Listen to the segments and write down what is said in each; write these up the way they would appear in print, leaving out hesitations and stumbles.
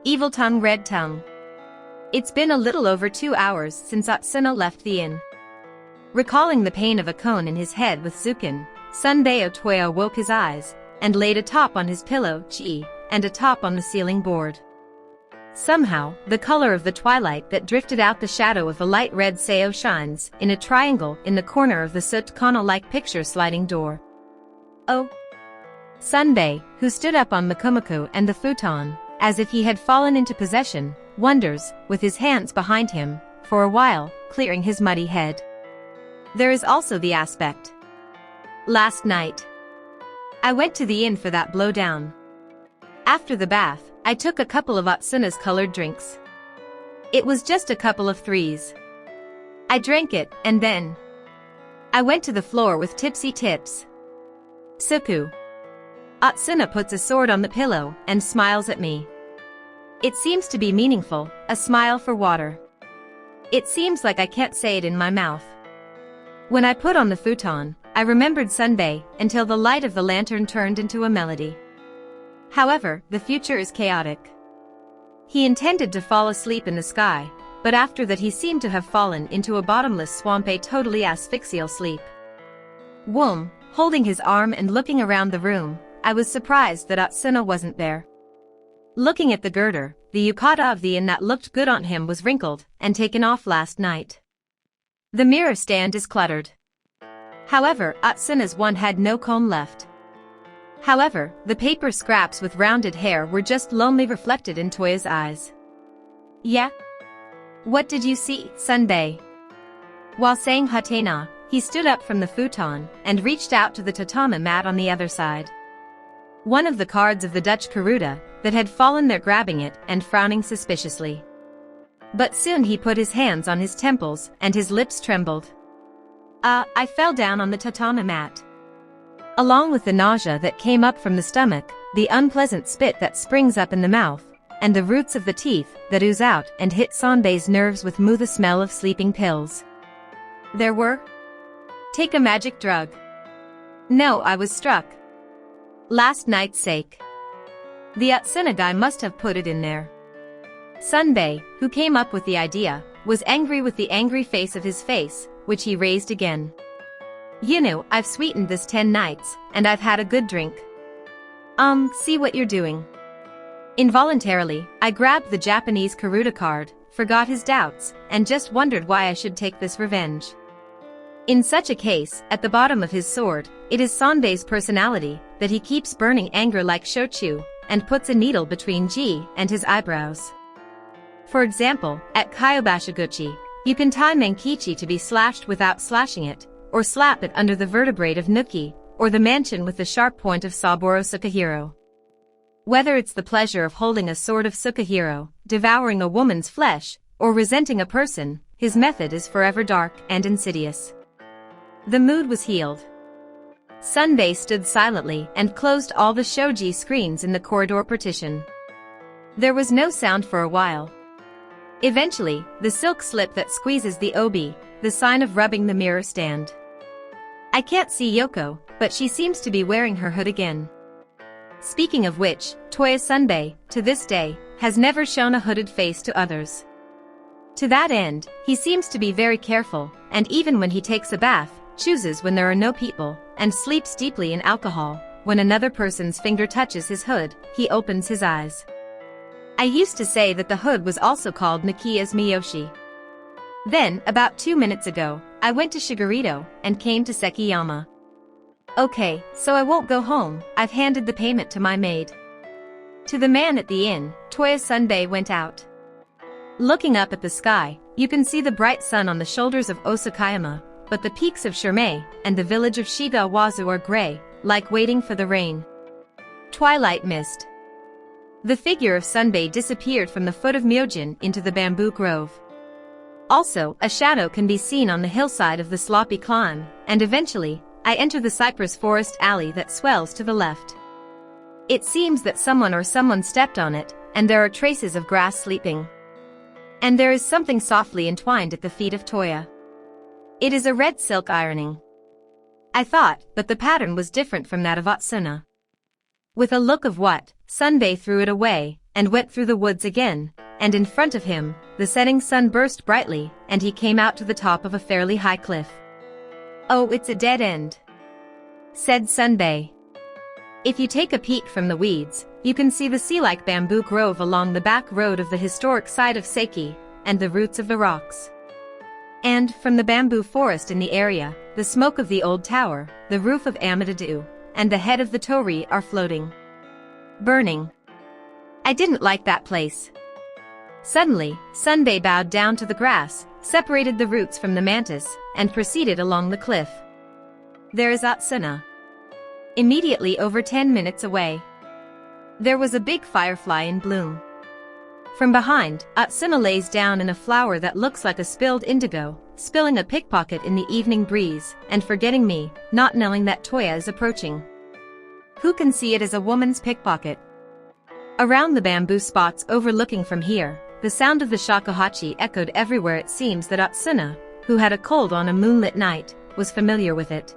Evil tongue, red tongue. It's been a little over 2 hours since Atsuna left the inn. Recalling the pain of a cone in his head with Zukin, Sunbae Otoya woke his eyes, and laid a top on his pillow, chi, and a top on the ceiling board. Somehow, the color of the twilight that drifted out the shadow of the light red Sao shines in a triangle in the corner of the Sutkana-like picture sliding door. Oh! Sunbae, who stood up on Makumaku and the futon, as if he had fallen into possession, wonders, with his hands behind him, for a while, clearing his muddy head. There is also the aspect. Last night, I went to the inn for that blowdown. After the bath, I took a couple of Atsuna's colored drinks. It was just a couple of threes. I drank it, and then I went to the floor with tipsy tips. Suku. Atsuna puts a sword on the pillow and smiles at me. It seems to be meaningful, a smile for water. It seems like I can't say it in my mouth. When I put on the futon, I remembered Sunbae until the light of the lantern turned into a melody. However, the future is chaotic. He intended to fall asleep in the sky, but after that he seemed to have fallen into a bottomless swamp, a totally asphyxial sleep. Womb, holding his arm and looking around the room, I was surprised that Atsuna wasn't there. Looking at the girder, the yukata of the inn that looked good on him was wrinkled and taken off last night. The mirror stand is cluttered. However, Atsuna's one had no comb left. However, the paper scraps with rounded hair were just lonely reflected in Toya's eyes. Yeah? What did you see, Sunbae? While saying hatena, he stood up from the futon and reached out to the tatami mat on the other side. One of the cards of the Dutch Karuta that had fallen there, grabbing it and frowning suspiciously. But soon he put his hands on his temples and his lips trembled. I fell down on the tatami mat. Along with the nausea that came up from the stomach, the unpleasant spit that springs up in the mouth, and the roots of the teeth that ooze out and hit Sunbae's nerves with the smell of sleeping pills. There were? Take a magic drug. No, I was struck. Last night's sake. The Atsuna guy must have put it in there. Sunbae, who came up with the idea, was angry with the angry face of his face, which he raised again. You know, I've sweetened this 10 nights, and I've had a good drink. See what you're doing. Involuntarily, I grabbed the Japanese Karuta card, forgot his doubts, and just wondered why I should take this revenge. In such a case, at the bottom of his sword, it is Sunbae's personality, that he keeps burning anger like shochu, and puts a needle between G and his eyebrows. For example, at Kyobashiguchi, you can tie Mankichi to be slashed without slashing it, or slap it under the vertebrae of Nuki, or the mansion with the sharp point of Saburo Sukahiro. Whether it's the pleasure of holding a sword of Sukahiro, devouring a woman's flesh, or resenting a person, his method is forever dark and insidious. The mood was healed. Sunbae stood silently and closed all the shoji screens in the corridor partition. There was no sound for a while. Eventually, the silk slip that squeezes the obi, the sign of rubbing the mirror stand. I can't see Yoko, but she seems to be wearing her hood again. Speaking of which, Toya Sunbae, to this day, has never shown a hooded face to others. To that end, he seems to be very careful, and even when he takes a bath, chooses when there are no people, and sleeps deeply in alcohol. When another person's finger touches his hood, he opens his eyes. I used to say that the hood was also called Nakiya's Miyoshi. Then, about 2 minutes ago, I went to Shigurito, and came to Sekiyama. Okay, so I won't go home, I've handed the payment to my maid. To the man at the inn, Toya Sunbae went out. Looking up at the sky, you can see the bright sun on the shoulders of Osakayama, but the peaks of Shirmei and the village of Shigawazu are gray, like waiting for the rain. Twilight mist. The figure of Sunbae disappeared from the foot of Myojin into the bamboo grove. Also, a shadow can be seen on the hillside of the sloppy climb, and eventually, I enter the cypress forest alley that swells to the left. It seems that someone or someone stepped on it, and there are traces of grass sleeping. And there is something softly entwined at the feet of Toya. It is a red silk ironing. I thought, but the pattern was different from that of Atsuna. With a look of what, Sunbae threw it away, and went through the woods again, and in front of him, the setting sun burst brightly, and he came out to the top of a fairly high cliff. "Oh, it's a dead end," said Sunbei. "If you take a peek from the weeds, you can see the sea-like bamboo grove along the back road of the historic site of Seiki, and the roots of the rocks. And, from the bamboo forest in the area, the smoke of the old tower, the roof of Amadou, and the head of the torii are floating. Burning. I didn't like that place." Suddenly, Sunbei bowed down to the grass, separated the roots from the mantis, and proceeded along the cliff. "There is Atsuna." Immediately over 10 minutes away. There was a big firefly in bloom. From behind, Atsuna lays down in a flower that looks like a spilled indigo, spilling a pickpocket in the evening breeze, and forgetting me, not knowing that Toya is approaching. Who can see it as a woman's pickpocket? Around the bamboo spots overlooking from here, the sound of the shakuhachi echoed everywhere. It seems that Atsuna, who had a cold on a moonlit night, was familiar with it.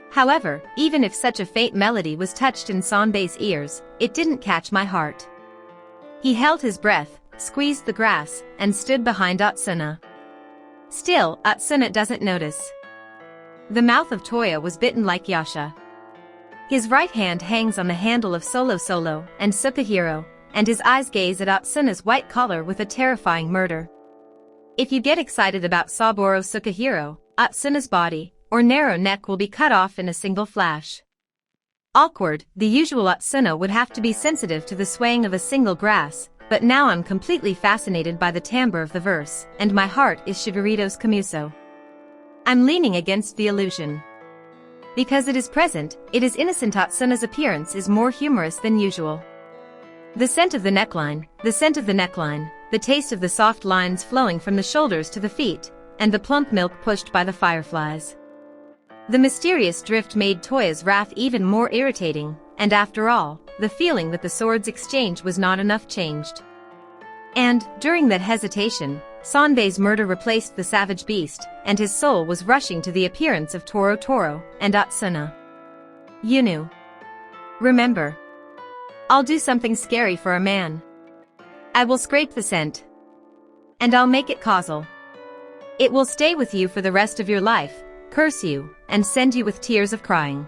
However, even if such a faint melody was touched in Sanbei's ears, it didn't catch my heart. He held his breath, squeezed the grass, and stood behind Atsuna. Still, Atsuna doesn't notice. The mouth of Toya was bitten like Yasha. His right hand hangs on the handle of Solo and Sukahiro, and his eyes gaze at Atsuna's white collar with a terrifying murder. If you get excited about Saburo Sukahiro, Atsuna's body, or narrow neck will be cut off in a single flash. Awkward, the usual Atsuna would have to be sensitive to the swaying of a single grass, but now I'm completely fascinated by the timbre of the verse, and my heart is Shigarito's Kamuso. I'm leaning against the illusion. Because it is present, it is innocent. Atsuna's appearance is more humorous than usual. The scent of the neckline, the taste of the soft lines flowing from the shoulders to the feet, and the plump milk pushed by the fireflies. The mysterious drift made Toya's wrath even more irritating, and after all, the feeling that the swords exchange was not enough changed. And, during that hesitation, Sanbei's murder replaced the savage beast, and his soul was rushing to the appearance of Toro and Atsuna. Yunu. Remember. I'll do something scary for a man. I will scrape the scent. And I'll make it causal. It will stay with you for the rest of your life, curse you, and send you with tears of crying.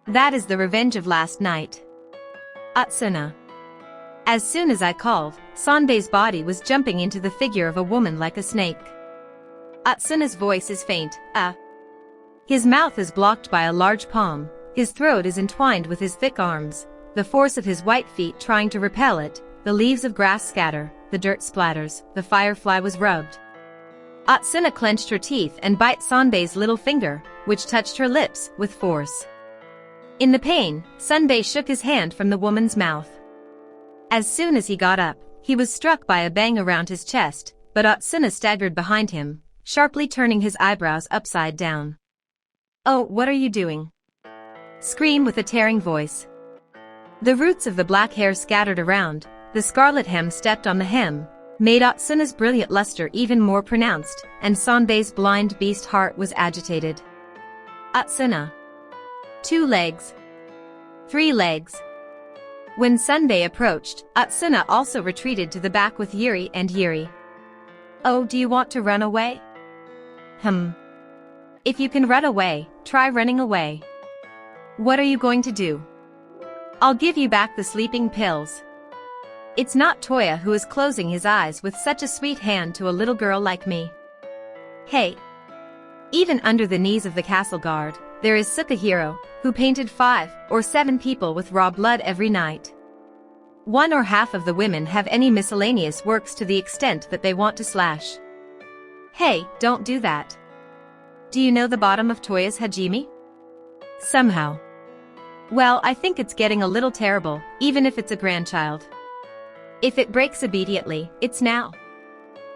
That is the revenge of last night. Atsuna. As soon as I called, Sanbei's body was jumping into the figure of a woman like a snake. Atsuna's voice is faint, His mouth is blocked by a large palm, his throat is entwined with his thick arms, the force of his white feet trying to repel it, the leaves of grass scatter, the dirt splatters, the firefly was rubbed. Atsuna clenched her teeth and bit Sanbei's little finger, which touched her lips, with force. In the pain, Sanbei shook his hand from the woman's mouth. As soon as he got up, he was struck by a bang around his chest, but Atsuna staggered behind him, sharply turning his eyebrows upside down. "Oh, what are you doing?" Scream with a tearing voice. The roots of the black hair scattered around, the scarlet hem stepped on the hem, made Atsuna's brilliant luster even more pronounced, and Sanbei's blind beast heart was agitated. Atsuna. 2 legs. 3 legs. When Sunbei approached, Atsuna also retreated to the back with Yuri and Yuri. "Oh, do you want to run away?" If you can run away, try running away. What are you going to do? I'll give you back the sleeping pills. It's not Toya who is closing his eyes with such a sweet hand to a little girl like me. Hey. Even under the knees of the castle guard, there is Sukahiro, who painted 5 or 7 people with raw blood every night. 1 or half of the women have any miscellaneous works to the extent that they want to slash. Hey, don't do that. Do you know the bottom of Toya's hajime? Somehow. Well, I think it's getting a little terrible, even if it's a grandchild. If it breaks immediately, it's now.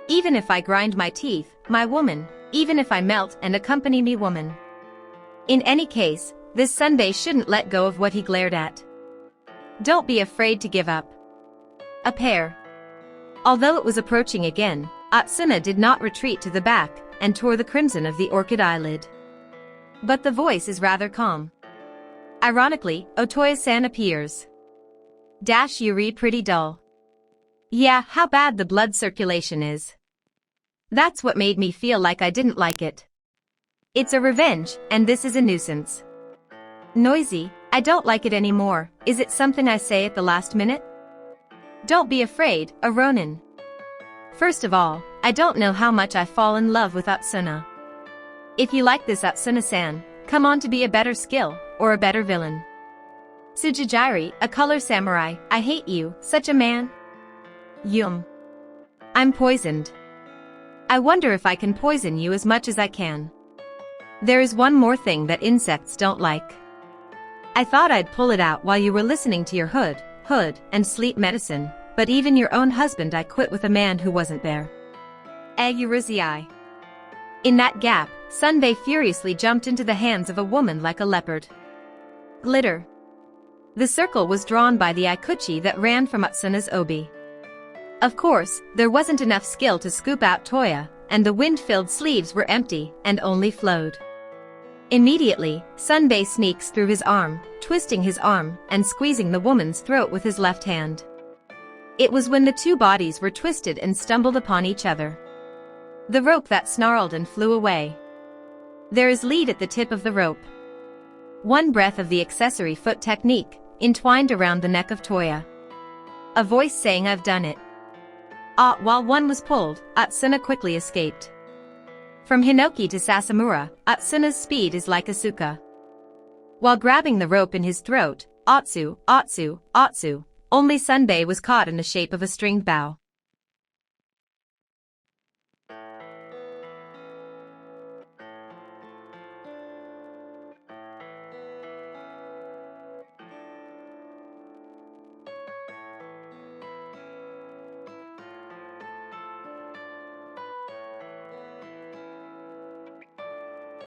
Even if I grind my teeth, my woman, even if I melt and accompany me woman. In any case, this Sunday shouldn't let go of what he glared at. Don't be afraid to give up. A pair. Although it was approaching again, Atsuna did not retreat to the back, and tore the crimson of the orchid eyelid. But the voice is rather calm. Ironically, Otoya-san appears. Yuri pretty dull. Yeah, how bad the blood circulation is. That's what made me feel like I didn't like it. It's a revenge, and this is a nuisance. Noisy, I don't like it anymore. Is it something I say at the last minute? Don't be afraid, a Ronin. First of all, I don't know how much I fall in love with Atsuna. If you like this Atsuna-san, come on to be a better skill, or a better villain. Tsujijiri, a color samurai, I hate you, such a man. I'm poisoned. I wonder if I can poison you as much as I can. There is one more thing that insects don't like. I thought I'd pull it out while you were listening to your hood, and sleep medicine, but even your own husband I quit with a man who wasn't there. Agurizii. In that gap, Sunbei furiously jumped into the hands of a woman like a leopard. Glitter. The circle was drawn by the Ikuchi that ran from Atsuna's obi. Of course, there wasn't enough skill to scoop out Toya, and the wind-filled sleeves were empty and only flowed. Immediately, Sunbei sneaks through his arm, twisting his arm and squeezing the woman's throat with his left hand. It was when the two bodies were twisted and stumbled upon each other. The rope that snarled and flew away. There is lead at the tip of the rope. One breath of the accessory foot technique, entwined around the neck of Toya. A voice saying I've done it. While one was pulled, Atsuna quickly escaped. From Hinoki to Sasamura, Atsuna's speed is like Asuka. While grabbing the rope in his throat, only Sunbei was caught in the shape of a stringed bow.